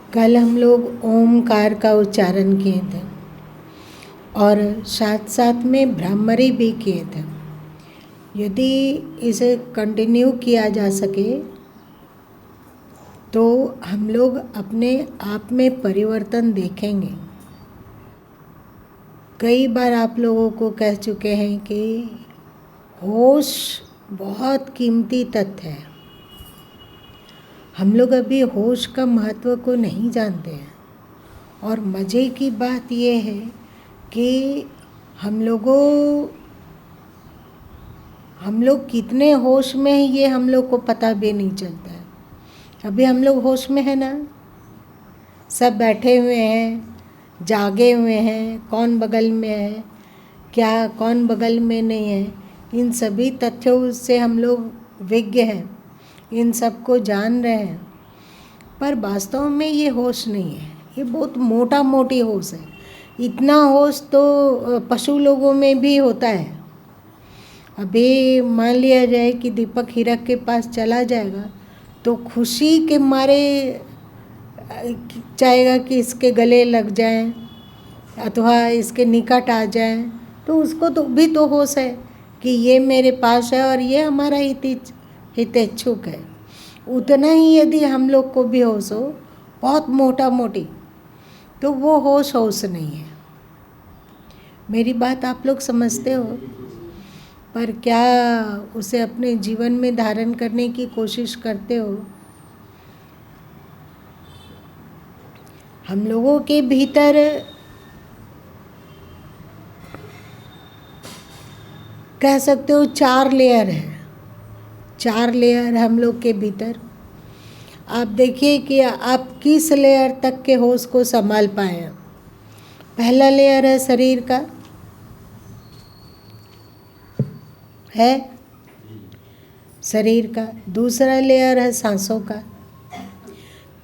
कल हम लोग ओमकार का उच्चारण किए थे और साथ साथ में भ्रामरी भी किए थे। यदि इसे कंटिन्यू किया जा सके तो हम लोग अपने आप में परिवर्तन देखेंगे। कई बार आप लोगों को कह चुके हैं कि होश बहुत कीमती तथ्य है। हम लोग अभी होश का महत्व को नहीं जानते हैं और मज़े की बात यह है कि हम लोग कितने होश में हैं ये हम लोग को पता भी नहीं चलता है। अभी हम लोग होश में हैं ना, सब बैठे हुए हैं, जागे हुए हैं, कौन बगल में है क्या, कौन बगल में नहीं है, इन सभी तथ्यों से हम लोग विज्ञ हैं, इन सब को जान रहे हैं। पर वास्तव में ये होश नहीं है, ये बहुत मोटा मोटी होश है। इतना होश तो पशु लोगों में भी होता है। अभी मान लिया जाए कि दीपक हीरक के पास चला जाएगा तो खुशी के मारे चाहेगा कि इसके गले लग जाएं अथवा इसके निकट आ जाएं, तो उसको तो भी तो होश है कि ये मेरे पास है और ये हमारा हितैच्छुक है। उतना ही यदि हम लोग को भी होश हो बहुत मोटा मोटी, तो वो होश नहीं है। मेरी बात आप लोग समझते हो? पर क्या उसे अपने जीवन में धारण करने की कोशिश करते हो? हम लोगों के भीतर कह सकते हो 4 लेयर है। 4 लेयर हम लोग के भीतर। आप देखिए कि आप किस लेयर तक के होश को संभाल पाए। पहला लेयर है शरीर का, है शरीर का। दूसरा लेयर है सांसों का।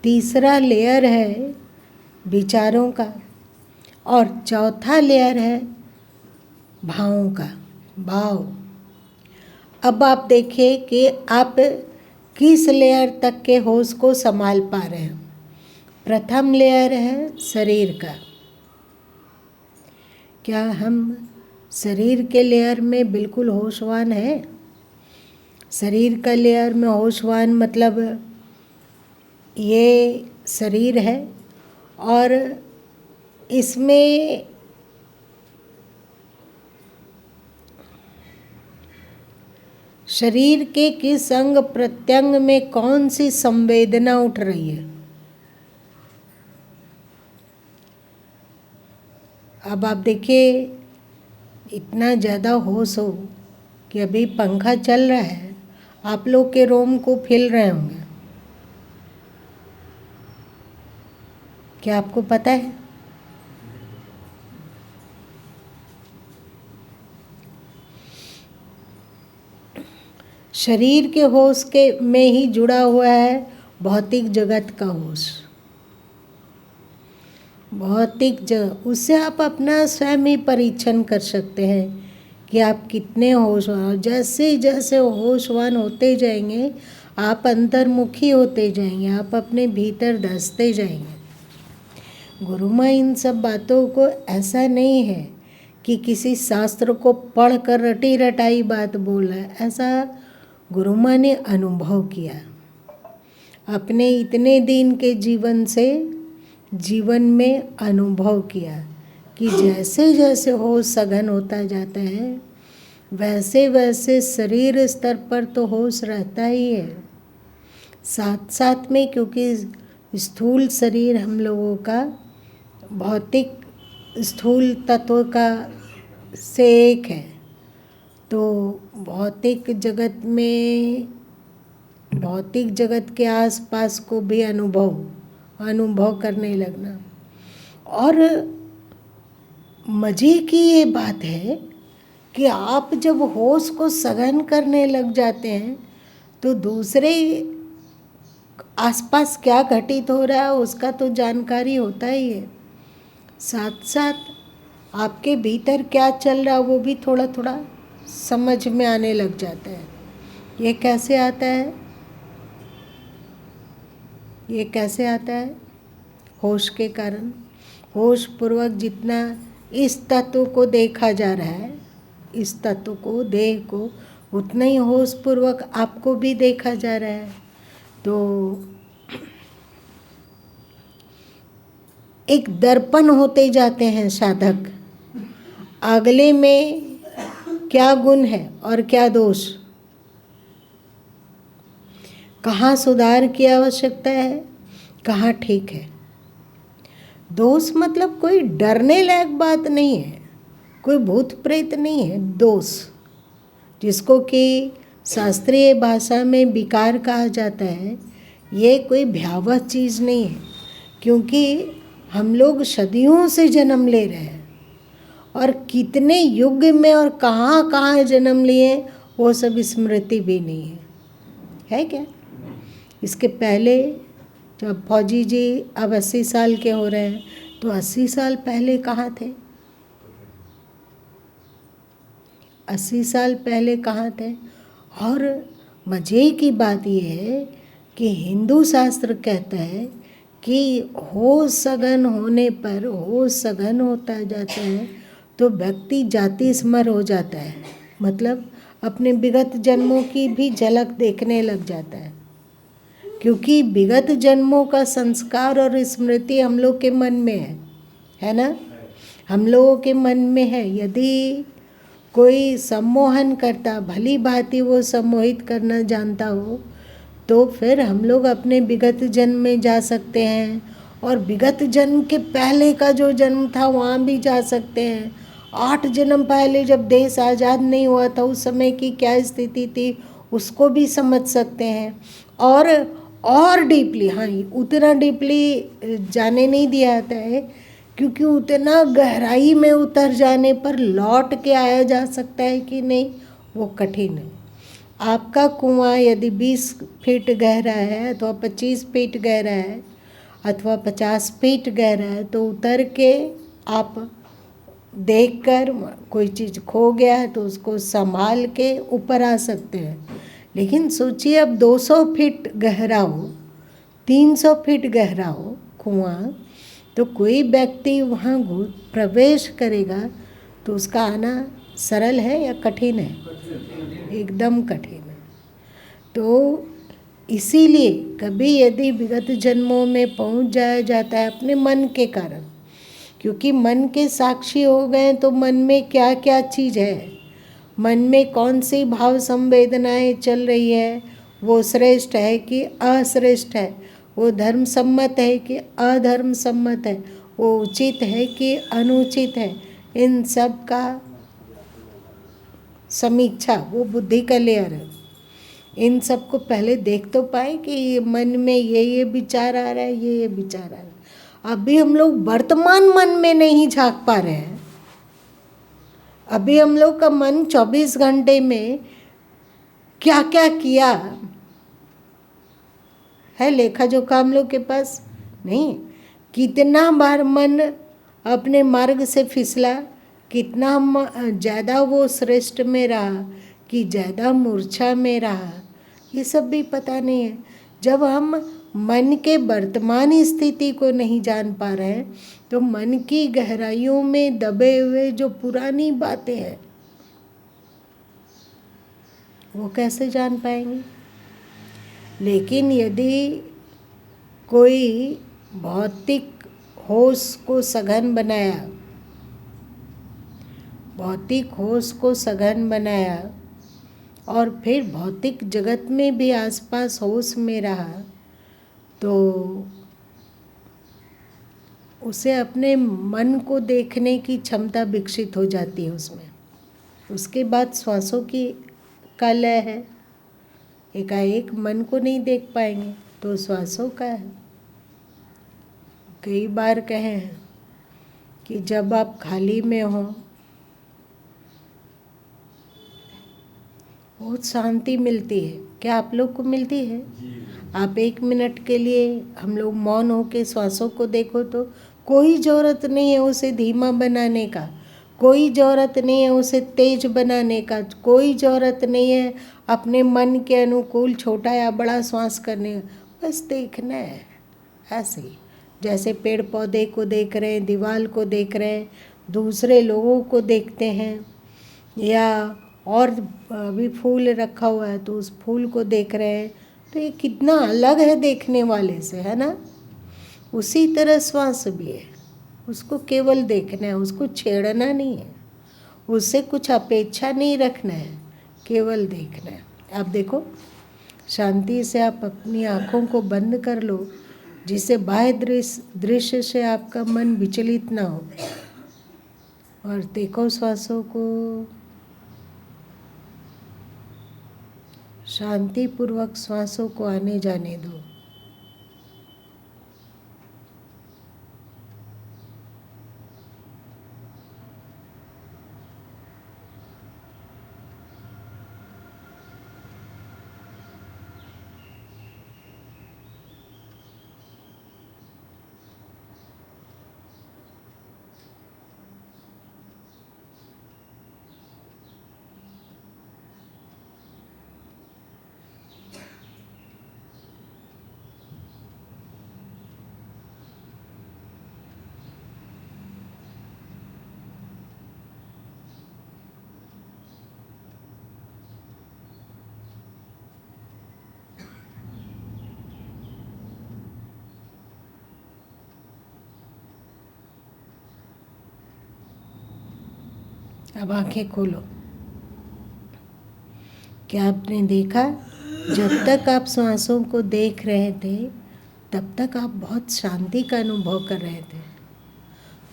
तीसरा लेयर है विचारों का और चौथा लेयर है भावों का, भाव। अब आप देखिए कि आप किस लेयर तक के होश को संभाल पा रहे हैं। प्रथम लेयर है शरीर का। क्या हम शरीर के लेयर में बिल्कुल होशवान है? शरीर का लेयर में होशवान मतलब ये शरीर है और इसमें शरीर के किस अंग प्रत्यंग में कौन सी संवेदना उठ रही है। अब आप देखिए, इतना ज़्यादा होश हो कि अभी पंखा चल रहा है, आप लोग के रोम को फैल रहे होंगे। क्या आपको पता है? शरीर के होश के में ही जुड़ा हुआ है भौतिक जगत का होश। भौतिक उससे आप अपना स्वयं ही परीक्षण कर सकते हैं कि आप कितने होशवान। जैसे जैसे होशवान होते जाएंगे आप अंतर्मुखी होते जाएंगे, आप अपने भीतर धंसते जाएंगे। गुरु माँ इन सब बातों को ऐसा नहीं है कि किसी शास्त्र को पढ़ कर रटी रटाई बात बोल रहा है। ऐसा गुरु माँ ने अनुभव किया अपने इतने दिन के जीवन में अनुभव किया कि जैसे जैसे होश सघन होता जाता है वैसे वैसे शरीर स्तर पर तो होश रहता ही है, साथ साथ में, क्योंकि स्थूल शरीर हम लोगों का भौतिक स्थूल तत्व का से एक है। तो भौतिक जगत के आसपास को भी अनुभव करने लगना। और मज़े की ये बात है कि आप जब होश को सघन करने लग जाते हैं तो दूसरे आसपास क्या घटित हो रहा है उसका तो जानकारी होता ही है। साथ साथ आपके भीतर क्या चल रहा है वो भी थोड़ा थोड़ा समझ में आने लग जाता है। ये कैसे आता है? होश के कारण। होश पूर्वक जितना इस तत्व को देखा जा रहा है, इस तत्व को, देह को, उतना ही होश पूर्वक आपको भी देखा जा रहा है। तो एक दर्पण होते जाते हैं साधक, अगले में क्या गुण है और क्या दोष, कहाँ सुधार की आवश्यकता है, कहाँ ठीक है। दोष मतलब कोई डरने लायक बात नहीं है, कोई भूत प्रेत नहीं है। दोष जिसको कि शास्त्रीय भाषा में विकार कहा जाता है, ये कोई भयावह चीज़ नहीं है, क्योंकि हम लोग सदियों से जन्म ले रहे हैं और कितने युग में और कहाँ कहाँ जन्म लिए वो सब स्मृति भी नहीं है क्या? इसके पहले जब फौजी जी अब 80 साल के हो रहे हैं, तो 80 साल पहले कहाँ थे? 80 साल पहले कहाँ थे? और मज़े की बात यह है कि हिंदू शास्त्र कहता है कि होश सघन होने पर, होश सघन होता जाता है तो व्यक्ति जाति स्मर हो जाता है, मतलब अपने विगत जन्मों की भी झलक देखने लग जाता है, क्योंकि विगत जन्मों का संस्कार और स्मृति हम लोग के मन में है ना? हम लोगों के मन में है। यदि कोई सम्मोहन करता, भली भांति वो सम्मोहित करना जानता हो, तो फिर हम लोग अपने विगत जन्म में जा सकते हैं और विगत जन्म के पहले का जो जन्म था वहाँ भी जा सकते हैं। 8 जन्म पहले जब देश आज़ाद नहीं हुआ था उस समय की क्या स्थिति थी उसको भी समझ सकते हैं। और डीपली, हाँ, उतना डीपली जाने नहीं दिया जाता है, क्योंकि उतना गहराई में उतर जाने पर लौट के आया जा सकता है कि नहीं, वो कठिन है। आपका कुआं यदि 20 फीट गहरा है अथवा 25 फीट गहरा है अथवा 50 फीट गहरा है, तो उतर के आप देखकर कोई चीज़ खो गया है तो उसको संभाल के ऊपर आ सकते हैं। लेकिन सोचिए अब 200 फीट गहरा हो, 300 फीट गहरा हो कुआं, तो कोई व्यक्ति वहाँ प्रवेश करेगा तो उसका आना सरल है या कठिन है? एकदम कठिन है। तो इसीलिए कभी यदि विगत जन्मों में पहुँच जाया जाता है अपने मन के कारण, क्योंकि मन के साक्षी हो गए तो मन में क्या क्या चीज़ है, मन में कौन सी भाव संवेदनाएं चल रही है, वो श्रेष्ठ है कि अश्रेष्ठ है, वो धर्म सम्मत है कि अधर्म सम्मत है, वो उचित है कि अनुचित है, इन सब का समीक्षा वो बुद्धि का लेयर है। इन सब को पहले देख तो पाए कि मन में ये विचार आ रहा है, ये विचार आ रहा है। अभी हम लोग वर्तमान मन में नहीं झांक पा रहे हैं। अभी हम लोग का मन 24 घंटे में क्या क्या किया है लेखा जोखा हम लोग के पास नहीं। कितना बार मन अपने मार्ग से फिसला, कितना ज़्यादा वो श्रेष्ठ में रहा कि ज़्यादा मूर्छा में रहा, ये सब भी पता नहीं है। जब हम मन के वर्तमान स्थिति को नहीं जान पा रहे हैं तो मन की गहराइयों में दबे हुए जो पुरानी बातें हैं वो कैसे जान पाएंगे। लेकिन यदि कोई भौतिक होश को सघन बनाया, भौतिक होश को सघन बनाया और फिर भौतिक जगत में भी आसपास होश में रहा, तो उसे अपने मन को देखने की क्षमता विकसित हो जाती है उसमें। उसके बाद श्वासों की का लय है, एकाएक मन को नहीं देख पाएंगे तो श्वासों का है। कई बार कहे हैं कि जब आप खाली में हो बहुत शांति मिलती है। क्या आप लोग को मिलती है? आप 1 मिनट के लिए हम लोग मौन होके श्वासों को देखो तो कोई ज़रूरत नहीं है उसे धीमा बनाने का, कोई ज़रूरत नहीं है उसे तेज बनाने का, कोई ज़रूरत नहीं है अपने मन के अनुकूल छोटा या बड़ा श्वास करने का, बस देखना है ऐसे ही। जैसे पेड़ पौधे को देख रहे हैं, दीवार को देख रहे हैं, दूसरे लोगों को देखते हैं, या और भी फूल रखा हुआ है तो उस फूल को देख रहे हैं, तो ये कितना अलग है देखने वाले से, है ना। उसी तरह श्वास भी है, उसको केवल देखना है, उसको छेड़ना नहीं है, उससे कुछ अपेक्षा नहीं रखना है, केवल देखना है। आप देखो, शांति से आप अपनी आँखों को बंद कर लो, जिससे बाह्य दृश्य से आपका मन विचलित ना हो, और देखो श्वासों को शांतिपूर्वक, श्वासों को आने जाने दो। अब आंखें खोलो। क्या आपने देखा, जब तक आप श्वासों को देख रहे थे तब तक आप बहुत शांति का अनुभव कर रहे थे।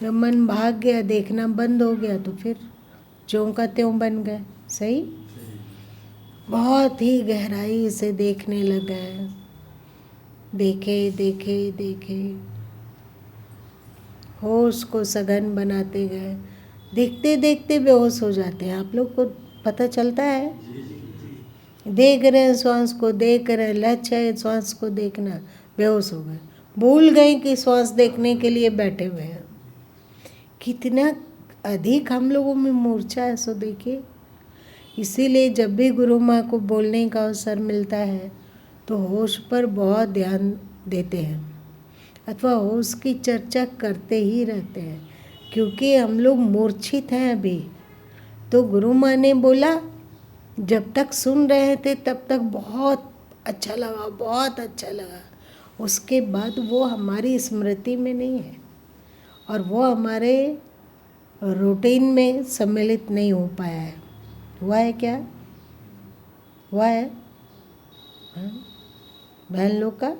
जब मन भाग गया, देखना बंद हो गया, तो फिर ज्यों का त्यों बन गए। सही, बहुत ही गहराई से देखने लग गए, देखे देखे देखे, होश को सघन बनाते गए, देखते देखते बेहोश हो जाते हैं। आप लोग को पता चलता है, देख रहे हैं श्वास को, देख रहे हैं, लक्ष्य है श्वास को देखना, बेहोश हो गए, भूल गए कि श्वास देखने के लिए बैठे हुए हैं। कितना अधिक हम लोगों में मूर्छा है, सो देखिए। इसीलिए जब भी गुरु माँ को बोलने का अवसर मिलता है तो होश पर बहुत ध्यान देते हैं, अथवा होश की चर्चा करते ही रहते हैं, क्योंकि हम लोग मूर्छित हैं अभी। तो गुरु माँ ने बोला, जब तक सुन रहे थे तब तक बहुत अच्छा लगा, बहुत अच्छा लगा। उसके बाद वो हमारी स्मृति में नहीं है और वो हमारे रूटीन में सम्मिलित नहीं हो पाया है। हुआ है क्या? हुआ है बहन लोग का?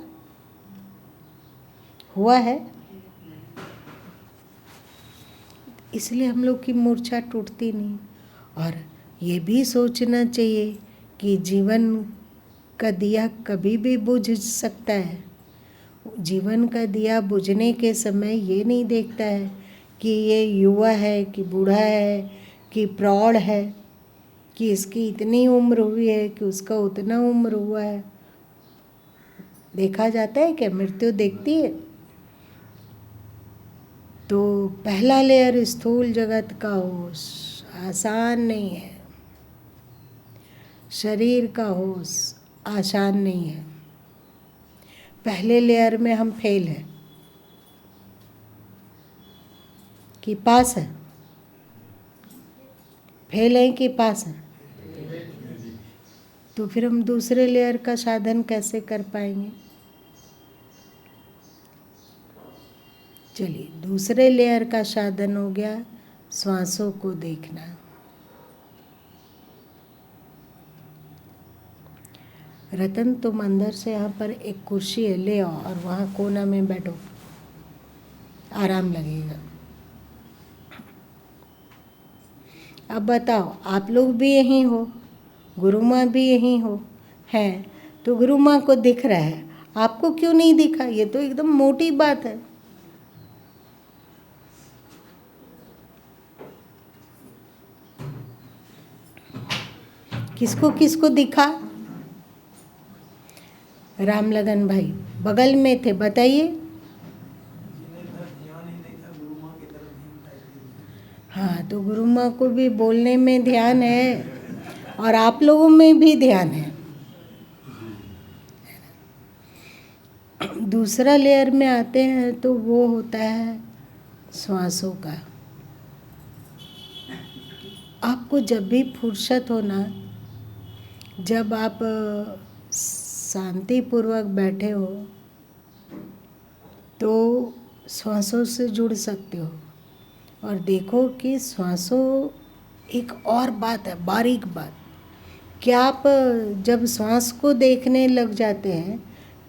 हुआ है। इसलिए हम लोग की मूर्छा टूटती नहीं। और ये भी सोचना चाहिए कि जीवन का दिया कभी भी बुझ सकता है। जीवन का दिया बुझने के समय ये नहीं देखता है कि ये युवा है कि बूढ़ा है कि प्रौढ़ है, कि इसकी इतनी उम्र हुई है कि उसका उतना उम्र हुआ है। देखा जाता है क्या? मृत्यु देखती है। तो पहला लेयर स्थूल जगत का होश आसान नहीं है, शरीर का होश आसान नहीं है। पहले लेयर में हम फेल हैं कि पास है? फेल हैं कि पास हैं? तो फिर हम दूसरे लेयर का साधन कैसे कर पाएंगे? चलिए, दूसरे लेयर का साधन हो गया श्वासों को देखना। रतन, तुम अंदर से यहाँ पर एक कुर्सी है, ले आओ और वहाँ कोना में बैठो, आराम लगेगा। अब बताओ, आप लोग भी यहीं हो, गुरु माँ भी यहीं हो, हैं, तो गुरु माँ को दिख रहा है, आपको क्यों नहीं दिखा? ये तो एकदम मोटी बात है। किसको किसको दिखा? राम लगन भाई बगल में थे, बताइए। हाँ, तो गुरु माँ को भी बोलने में ध्यान है और आप लोगों में भी ध्यान है। दूसरा लेयर में आते हैं तो वो होता है श्वासों का। आपको जब भी फुर्सत हो ना, जब आप शांतिपूर्वक बैठे हो तो श्वासों से जुड़ सकते हो और देखो कि श्वासों एक और बात है, बारीक बात, कि आप जब श्वास को देखने लग जाते हैं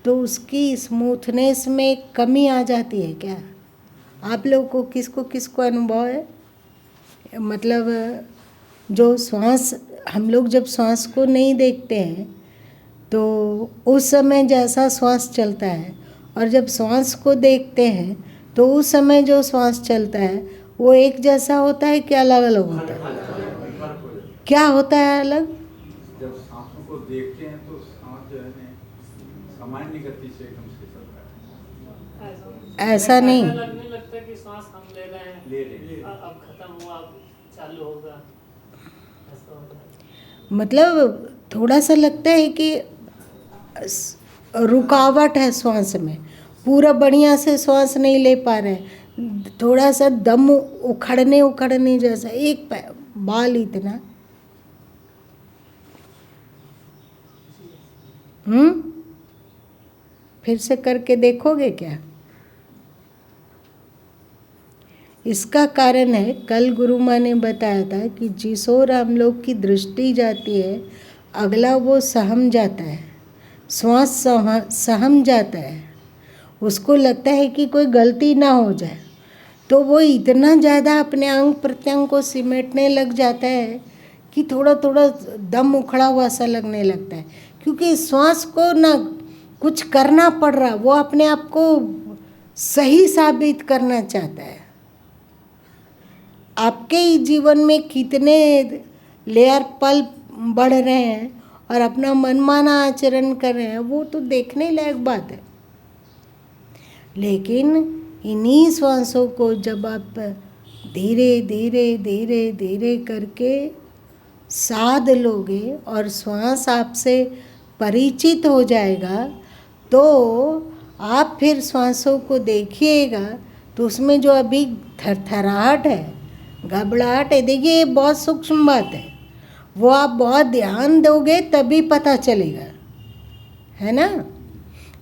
तो उसकी स्मूथनेस में एक कमी आ जाती है क्या? आप लोग को किसको किसको अनुभव है? मतलब जो श्वास, हम लोग जब श्वास को नहीं देखते हैं तो उस समय जैसा श्वास चलता है, और जब श्वास को देखते हैं तो उस समय जो श्वास चलता है वो एक जैसा होता है कि अलग अलग होता है? क्या होता है अलग? जब सांसों को देखते हैं तो सांस जो है सामान्य गति से एकदम से चलता है। ऐसा नहीं, लगने लगता है कि सांस हम ले रहे हैं, अब खत्म हुआ, अब चालू होगा, ऐसा होता है। मतलब थोड़ा सा लगता है कि रुकावट है श्वास में, पूरा बढ़िया से श्वास नहीं ले पा रहे, थोड़ा सा दम उखड़ने जैसा, एक बाल इतना। फिर से करके देखोगे क्या? इसका कारण है, कल गुरु माँ ने बताया था कि जिस ओर हम लोग की दृष्टि जाती है अगला वो सहम जाता है, श्वास सहम जाता है, उसको लगता है कि कोई गलती ना हो जाए, तो वो इतना ज़्यादा अपने अंग प्रत्यंग को सिमटने लग जाता है कि थोड़ा थोड़ा दम उखड़ा हुआ सा लगने लगता है, क्योंकि श्वास को ना कुछ करना पड़ रहा, वो अपने आप को सही साबित करना चाहता है। आपके ही जीवन में कितने लेयर पल बढ़ रहे हैं और अपना मनमाना आचरण कर रहे हैं, वो तो देखने लायक बात है। लेकिन इन्हीं श्वासों को जब आप धीरे धीरे धीरे धीरे करके साध लोगे और श्वास आपसे परिचित हो जाएगा, तो आप फिर श्वासों को देखिएगा तो उसमें जो अभी थरथराहट है, घबराहट है, देखिए ये बहुत सूक्ष्म बात है, वो आप बहुत ध्यान दोगे तभी पता चलेगा, है ना?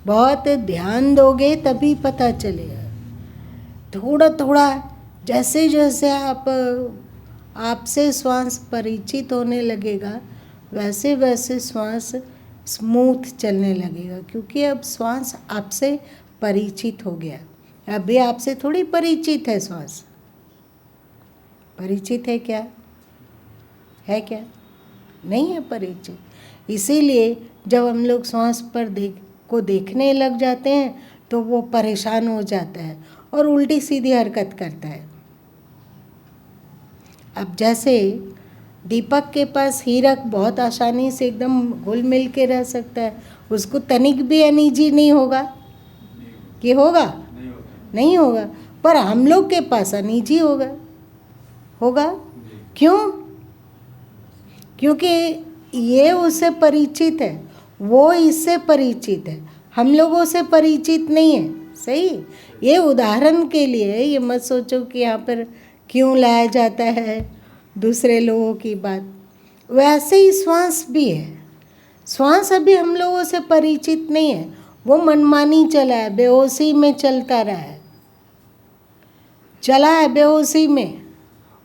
बहुत ध्यान दोगे तभी पता चलेगा। थोड़ा थोड़ा जैसे जैसे आपसे श्वास परिचित होने लगेगा वैसे वैसे श्वास स्मूथ चलने लगेगा, क्योंकि अब श्वास आपसे परिचित हो गया। अभी आपसे थोड़ी परिचित है श्वास, परिचित है क्या? है क्या? नहीं है परिचित। इसीलिए जब हम लोग श्वास पर देखने लग जाते हैं तो वो परेशान हो जाता है और उल्टी सीधी हरकत करता है। अब जैसे दीपक के पास हीरक बहुत आसानी से एकदम घुल मिल के रह सकता है, उसको तनिक भी अनिजी नहीं होगा कि होगा? नहीं होगा। पर हम लोग के पास अनिजी होगा। क्यों? क्योंकि ये उससे परिचित है, वो इससे परिचित है, हम लोगों से परिचित नहीं है। सही? ये उदाहरण के लिए, ये मत सोचो कि यहाँ पर क्यों लाया जाता है दूसरे लोगों की बात। वैसे ही श्वास भी है। श्वास अभी हम लोगों से परिचित नहीं है, वो मनमानी चला है, बेहोशी में चलता रहा है, चला है बेहोशी में।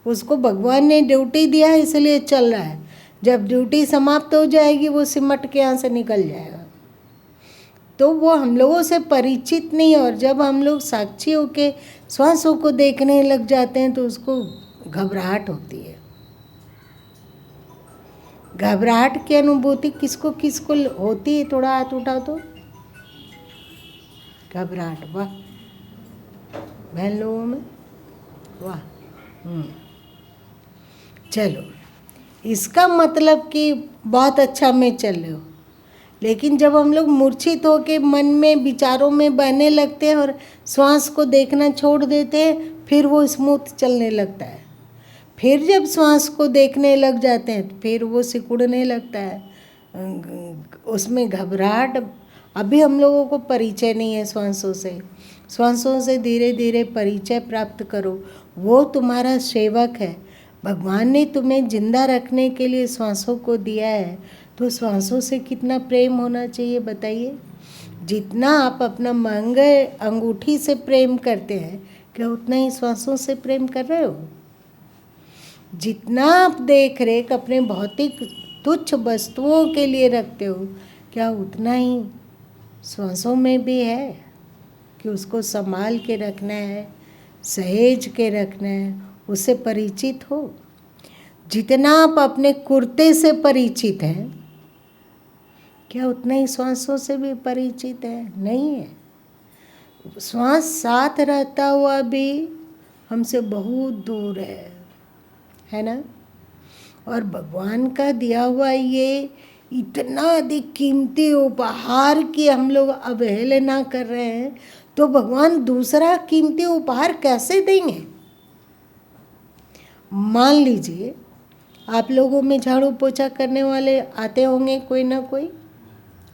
उसको भगवान ने ड्यूटी दिया है इसलिए चल रहा है, जब ड्यूटी समाप्त हो जाएगी वो सिमट के यहाँ से निकल जाएगा। तो वो हम लोगों से परिचित नहीं है, और जब हम लोग साक्षी होके श्वासों को देखने लग जाते हैं तो उसको घबराहट होती है। घबराहट की अनुभूति किसको किसको होती है? थोड़ा हाथ उठाओ तो। घबराहट, वाह, बहन लोगों में, वाह। चलो, इसका मतलब कि बहुत अच्छा में चल रहे हो। लेकिन जब हम लोग मूर्छित होकर मन में विचारों में बहने लगते हैं और श्वास को देखना छोड़ देते हैं, फिर वो स्मूथ चलने लगता है। फिर जब श्वास को देखने लग जाते हैं तो फिर वो सिकुड़ने लगता है, उसमें घबराहट अभी हम लोगों को परिचय नहीं है श्वासों से। श्वासों से धीरे धीरे परिचय प्राप्त करो। वो तुम्हारा सेवक है। भगवान ने तुम्हें जिंदा रखने के लिए श्वासों को दिया है, तो श्वासों से कितना प्रेम होना चाहिए बताइए। जितना आप अपना मंगल अंगूठी से प्रेम करते हैं, क्या उतना ही श्वासों से प्रेम कर रहे हो? जितना आप देख रेख अपने भौतिक तुच्छ वस्तुओं के लिए रखते हो, क्या उतना ही श्वासों में भी है कि उसको संभाल के रखना है, सहेज के रखना है, उससे परिचित हो। जितना आप अपने कुर्ते से परिचित हैं, क्या उतना ही श्वासों से भी परिचित है? नहीं है। श्वास साथ रहता हुआ भी हमसे बहुत दूर है ना। और भगवान का दिया हुआ ये इतना अधिक कीमती उपहार की हम लोग अवहेलना कर रहे हैं, तो भगवान दूसरा कीमती उपहार कैसे देंगे? मान लीजिए आप लोगों में झाड़ू पोछा करने वाले आते होंगे, कोई ना कोई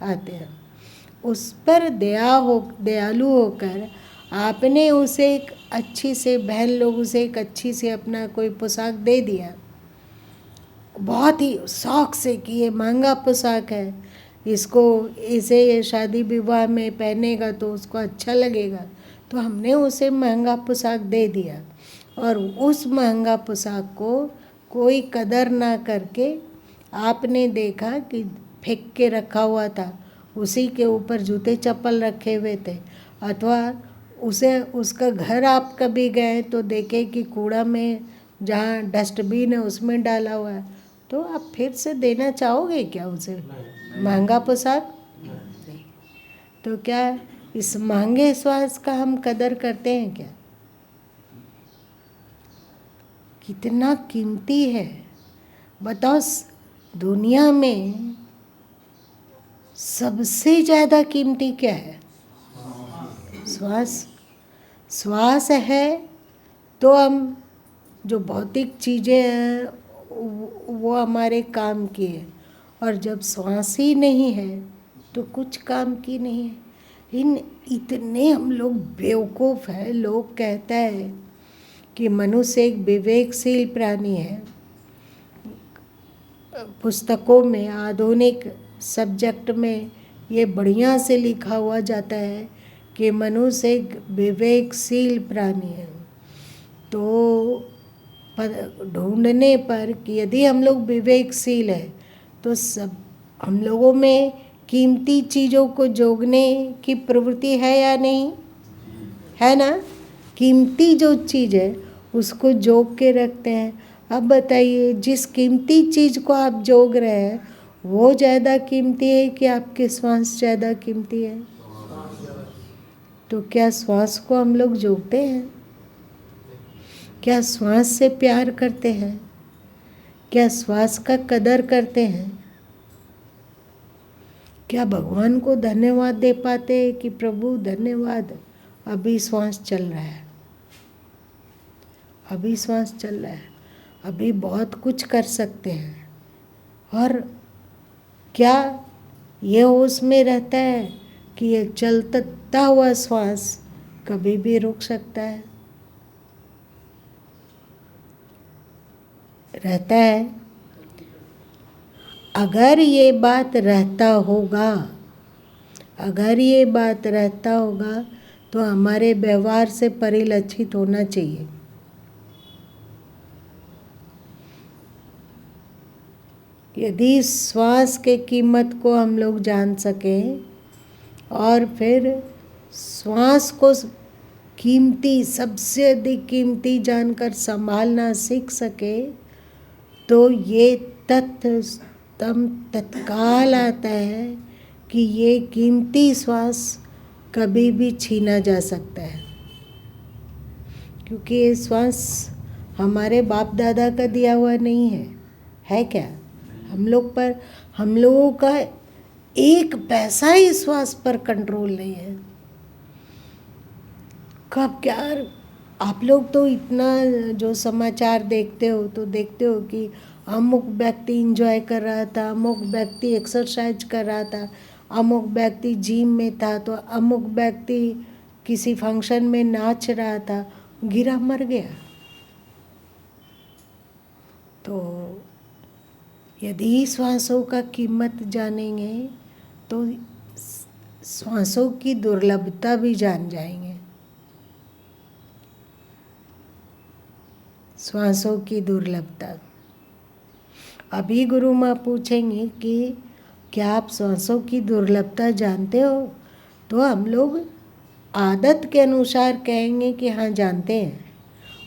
आते हैं। उस पर दयालु होकर आपने उसे एक अच्छी से, बहन लोग उसे एक अच्छी से अपना कोई पोशाक दे दिया, बहुत ही शौक से कि ये महंगा पोशाक है, इसको इसे ये शादी विवाह में पहनेगा तो उसको अच्छा लगेगा, तो हमने उसे महंगा पोशाक दे दिया। और उस महंगा पोशाक को कोई कदर ना करके आपने देखा कि फेंक के रखा हुआ था, उसी के ऊपर जूते चप्पल रखे हुए थे, अथवा उसे उसका घर आप कभी गए तो देखे कि कूड़ा में जहाँ डस्टबिन है उसमें डाला हुआ है, तो आप फिर से देना चाहोगे क्या उसे महंगा पोशाक? नहीं। तो क्या इस महंगे श्वास का हम कदर करते हैं क्या? कितना कीमती है बताओ। दुनिया में सबसे ज़्यादा कीमती क्या है? श्वास। श्वास है तो हम जो भौतिक चीज़ें हैं वो हमारे काम की है, और जब श्वास ही नहीं है तो कुछ काम की नहीं है। इतने हम लोग बेवकूफ़ हैं। लोग कहता है कि मनुष्य एक विवेकशील प्राणी है। पुस्तकों में, आधुनिक सब्जेक्ट में ये बढ़िया से लिखा हुआ जाता है कि मनुष्य एक विवेकशील प्राणी है। तो ढूंढने पर कि यदि हम लोग विवेकशील है तो सब हम लोगों में कीमती चीज़ों को जोगने की प्रवृत्ति है या नहीं है ना। कीमती जो चीज़ है उसको जोग के रखते हैं। अब बताइए, जिस कीमती चीज़ को आप जोग रहे हैं वो ज़्यादा कीमती है कि आपके श्वास ज़्यादा कीमती है? तो क्या श्वास को हम लोग जोगते हैं? क्या श्वास से प्यार करते हैं? क्या श्वास का कदर करते हैं? क्या भगवान को धन्यवाद दे पाते हैं कि प्रभु धन्यवाद, अभी श्वास चल रहा है, अभी श्वास चल रहा है, अभी बहुत कुछ कर सकते हैं? और क्या ये होश में रहता है कि ये चलता हुआ श्वास कभी भी रुक सकता है? रहता है। अगर ये बात रहता होगा, अगर ये बात रहता होगा तो हमारे व्यवहार से परिलक्षित होना चाहिए। यदि श्वास के कीमत को हम लोग जान सकें और फिर श्वास को कीमती, सबसे अधिक कीमती जानकर संभालना सीख सके, तो ये तथ्य तत्काल आता है कि ये कीमती श्वास कभी भी छीना जा सकता है, क्योंकि ये श्वास हमारे बाप दादा का दिया हुआ नहीं है क्या? हम लोगों का एक पैसा ही श्वास पर कंट्रोल नहीं है। कब क्या आप लोग तो इतना जो समाचार देखते हो तो देखते हो कि अमुक व्यक्ति एंजॉय कर रहा था, अमुक व्यक्ति एक्सरसाइज कर रहा था, अमुक व्यक्ति जिम में था तो अमुक व्यक्ति किसी फंक्शन में नाच रहा था, गिरा मर गया। तो यदि श्वासों का कीमत जानेंगे तो श्वासों की दुर्लभता भी जान जाएंगे। श्वासों की दुर्लभता। अभी गुरु माँ पूछेंगे कि क्या आप श्वासों की दुर्लभता जानते हो, तो हम लोग आदत के अनुसार कहेंगे कि हाँ जानते हैं।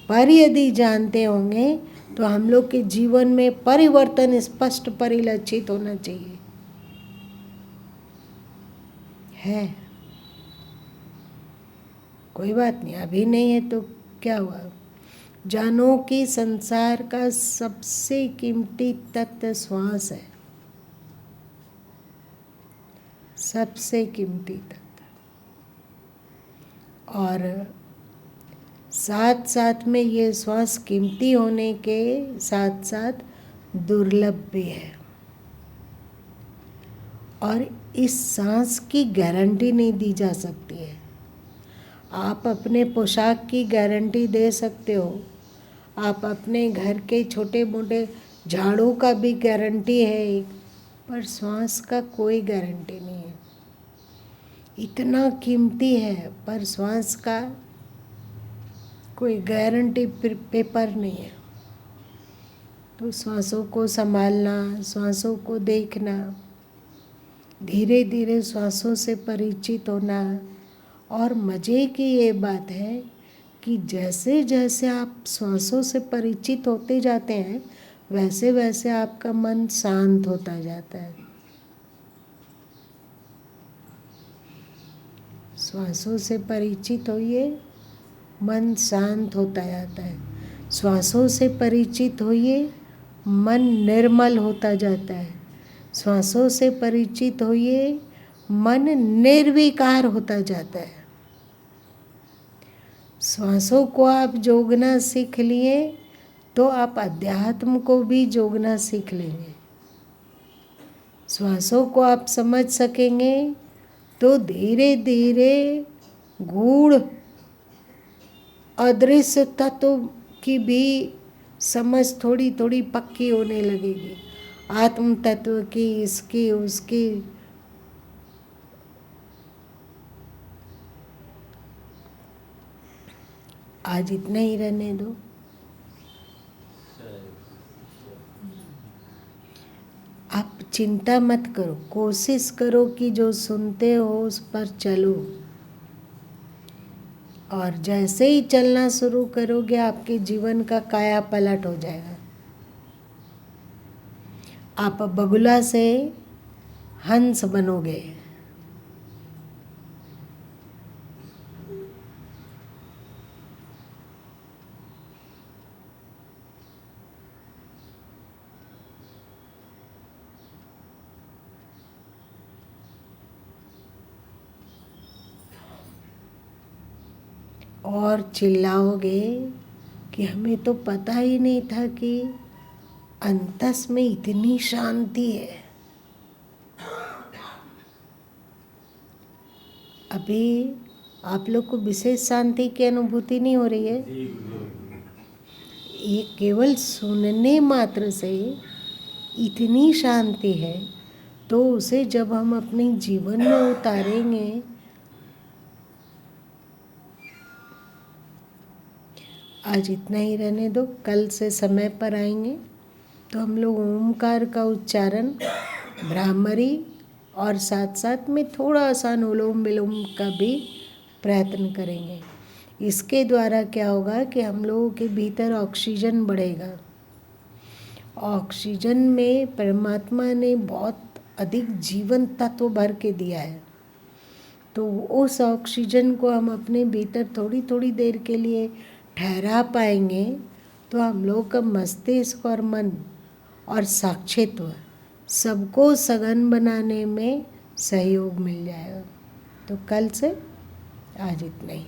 पर यदि जानते होंगे तो हम लोग के जीवन में परिवर्तन स्पष्ट परिलक्षित होना चाहिए। है कोई बात नहीं, अभी नहीं है तो क्या हुआ। जानो कि संसार का सबसे कीमती तत्व श्वास है, सबसे कीमती तत्व। और साथ साथ में ये श्वास कीमती होने के साथ साथ दुर्लभ भी है। और इस सांस की गारंटी नहीं दी जा सकती है। आप अपने पोशाक की गारंटी दे सकते हो, आप अपने घर के छोटे मोटे झाड़ू का भी गारंटी है, पर श्वास का कोई गारंटी नहीं है। इतना कीमती है पर श्वास का कोई गारंटी पेपर नहीं है। तो श्वासों को संभालना, श्वासों को देखना, धीरे धीरे श्वासों से परिचित होना। और मज़े की ये बात है कि जैसे जैसे आप श्वासों से परिचित होते जाते हैं वैसे वैसे आपका मन शांत होता जाता है। श्वासों से परिचित होइए, मन शांत होता जाता है। श्वासों से परिचित होइए, मन निर्मल होता जाता है। श्वासों से परिचित होइए, मन निर्विकार होता जाता है। श्वासों को आप जोगना सीख लिए तो आप अध्यात्म को भी जोगना सीख लेंगे। श्वासों को आप समझ सकेंगे तो धीरे धीरे गूढ़ अदृश्य तत्व की भी समझ थोड़ी थोड़ी पक्की होने लगेगी। आत्म तत्व की, इसकी उसकी। आज इतना ही रहने दो। आप चिंता मत करो, कोशिश करो कि जो सुनते हो उस पर चलो। और जैसे ही चलना शुरू करोगे आपके जीवन का काया पलट हो जाएगा। आप बगुला से हंस बनोगे। और चिल्लाओगे कि हमें तो पता ही नहीं था कि अंतस में इतनी शांति है। अभी आप लोग को विशेष शांति की अनुभूति नहीं हो रही है। ये केवल सुनने मात्र से इतनी शांति है, तो उसे जब हम अपने जीवन में उतारेंगे आज इतना ही रहने दो। कल से समय पर आएंगे तो हम लोग ओमकार का उच्चारण भ्रामरी और साथ साथ में थोड़ा सा अनुलोम विलोम का भी प्रयत्न करेंगे। इसके द्वारा क्या होगा कि हम लोगों के भीतर ऑक्सीजन बढ़ेगा। ऑक्सीजन में परमात्मा ने बहुत अधिक जीवन तत्व भर के दिया है, तो उस ऑक्सीजन को हम अपने भीतर थोड़ी थोड़ी देर के लिए ठहरा पाएंगे तो हम लोग का मस्तिष्क और मन और साक्षित्व सबको सघन बनाने में सहयोग मिल जाएगा। तो कल से आज इतना ही।